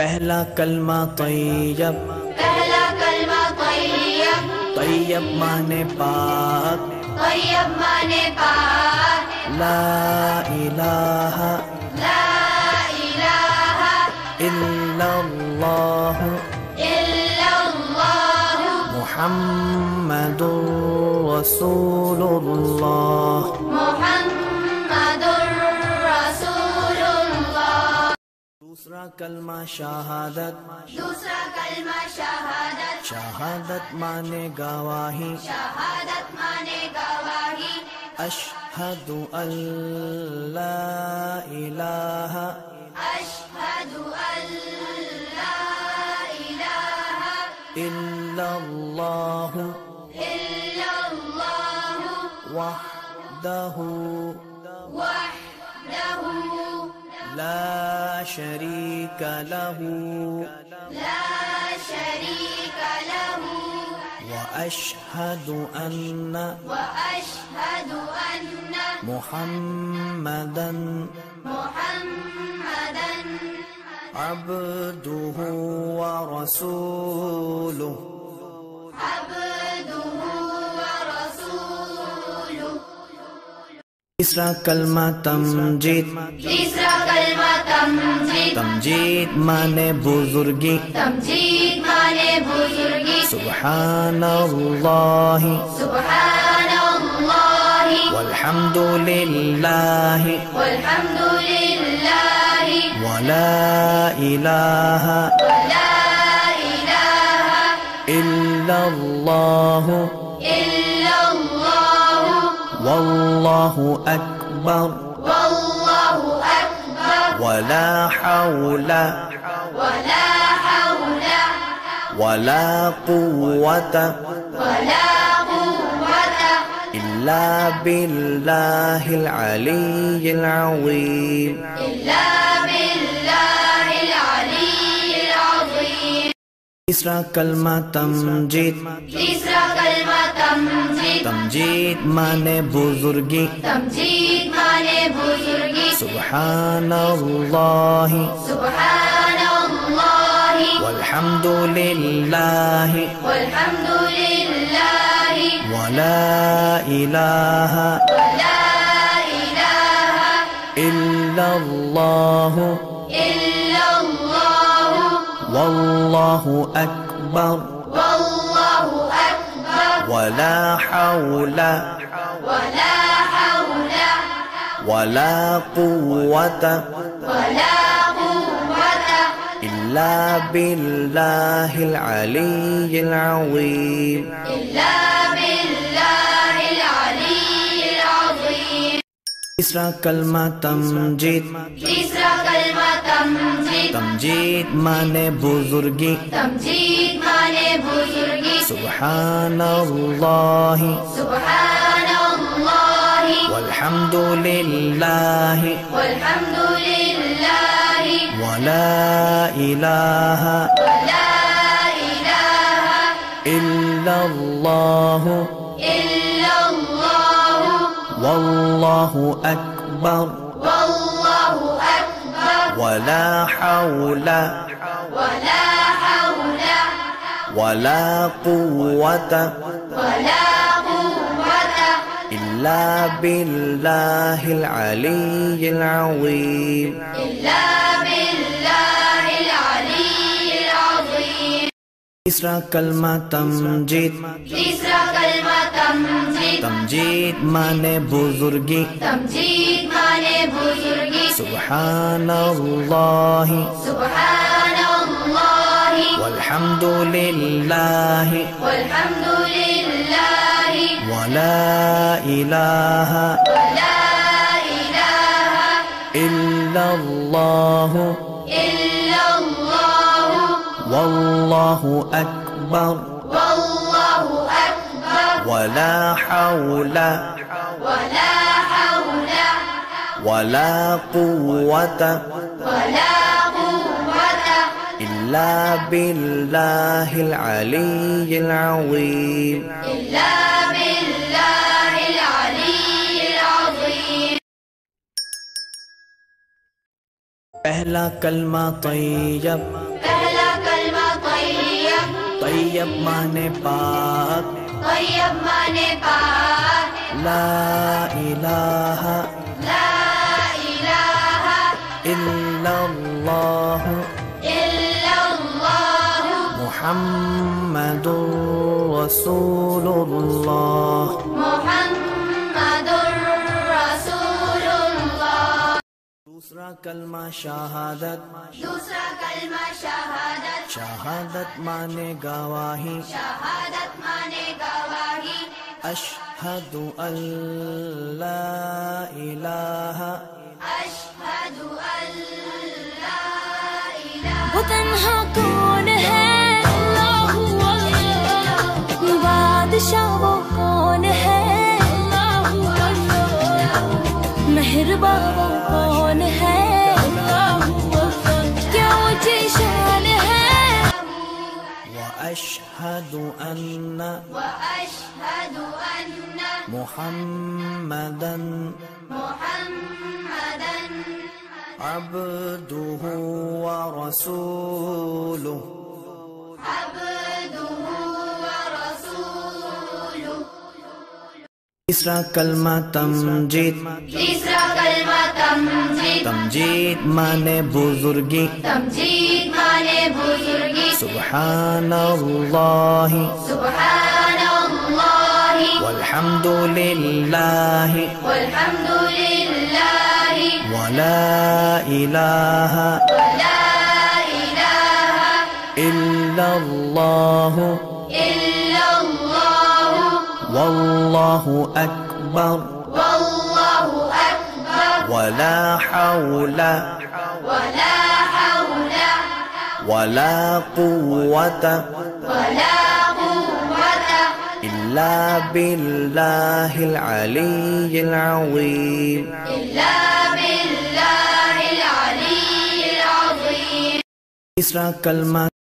पहला कलमा तैयब, पहला कलमा तैयब, तैयब माने पाक, तैयब माने पाक, ला इलाहा ला इलाहा इल्लल्लाह इल्लल्लाह मुहम्मदुर रसूलुल्लाह। मुहम्मदुर रसूलुल्लाह। दूसरा कलमा शहादत, दूसरा कलमा शहादत, शहादत माने गवाही, शहादत माने गवाही, अशहदु अल्ला इलाहा अशहदु अल्ला इलाहा इल्लल्लाह इल्लल्लाह वहदहु वहदहु ला शरीक लहू ला शरीक लहू व अशहदु अन्ना वअशहदु अन्न मुहम्मदन मुहम्मदन अब्दुहु व रसूलुहु। अब्दुहु व रसूलुहु। तीसरा कलमा तमजीद, तीसरा कलमा तमजीद, तमजीद माने बुजुर्गी, तमजीद माने बुजुर्गी, सुब्हानल्लाहि सुब्हानल्लाहि वल्हम्दुलिल्लाहि वल्हम्दुलिल्लाहि वला इलाहा वला इलाहा इल्लल्लाहु इल्लल्लाह वल्लाहु अकबर वल्लाहु अकबर वला हौला वला हौला वला कुव्वता वला कुव्वता इल्ला बिल्लाहिल अलिय्यिल अज़ीम। इल्ला बिल्लाहिल अलिय्यिल अज़ीम। तीसरा कलमा तमजीद, तीसरा कलमा तमजीद, तमजीद माने बुजुर्गी, तमजीद माने बुजुर्गी, सुब्हानल्लाहि सुब्हानल्लाहि वल्हम्दुलिल्लाहि वल्हम्दुलिल्लाहि वला इलाहा वला इलाहा इल्लल्लाहु इल्लल्लाह वल्लाहु अकबर वल्लाहु अकबर वला हौला वला हौला वला कुव्वता वला कुव्वता इल्ला बिल्लाहिल अलिय्यिल अज़ीम। इल्ला बिल्लाहिल अलिय्यिल अज़ीम। तीसरा कलमा तमजीद, तीसरा कलमा तमजीद, तमजीद माने बुजुर्गी, तमजीद माने बुजुर्गी, सुब्हानल्लाहि सुब्हानल्लाहि वल्हम्दुलिल्लाहि वल्हम्दुलिल्लाहि वला इलाहा वला इलाहा इल्लल्लाहु इल्लल्लाह वल्लाहु अकबर वल्लाहु अकबर वला हौला वला हौला वला कुव्वता वला कुव्वता इल्ला बिल्लाहिल अलिय्यिल अज़ीम। इल्ला बिल्लाहिल अलिय्यिल अज़ीम। तीसरा कलमा तमजीद, तीसरा कलमा तमजीद, तमजीद माने बुजुर्गी, तमजीद माने बुजुर्गी, सुब्हानल्लाहि सुब्हानल्लाहि वल्हम्दुलिल्लाहि वल्हम्दुलिल्लाहि वला इलाहा वला इलाहा इल्लल्लाहु इल्लल्लाह वल्लाहु अकबर वल्लाहु अकबर वला हौला वला हौला वला कुव्वता वला कुव्वता इल्ला बिल्लाहिल अलिय्यिल अज़ीम। इल्ला बिल्लाहिल अलिय्यिल अज़ीम। पहला कलमा तैयब, पहला कलमा तय्यब, तय्यब माने पाक, तय्यब माने पाक, ला इलाहा ला इलाहा इल्लल्लाह इल्लल्लाह मुहम्मदुर रसूलुल्लाह। मुहम्मदुर रसूलुल्लाह। दूसरा कलमा शहादत, दूसरा कलमा शहादत, शहादत माने गवाही, शहादत माने गवाही, अशहदु अल्ला इलाहा अशहदु अल्ला इलाहा। वो तन्हा कौन है, अल्लाह अल्लाह। बादशाह वो कौन है, अल्लाह अल्लाह। मेहरबा वो कौन है, अल्लाह अल्लाह। क्या ऊंची शान है। व अशहदु अन्ना وأشهد أن मुहम्मदन محمدا अब्दुहु व रसूलुहु। عبده ورسوله। तीसरा कलमा तमजीद, तीसरा कलमा तमजीद, तमजीद माने बुजुर्गी, तमजीद माने बुजुर्गी, सुब्हानल्लाहि सुब्हानल्लाहि वल्हम्दुलिल्लाहि वल्हम्दुलिल्लाहि वला इलाहा वला इलाहा इल्लल्लाहु इल्लल्लाहु वल्लाहु अकबर वल्लाहु अकबर वला हौला वला हौला वला कुव्वता वला कुव्वता इल्ला बिल्लाहिल अलिय्यिल अज़ीम। इल्ला बिल्लाहिल अलिय्यिल अज़ीम। तीसरा कलमा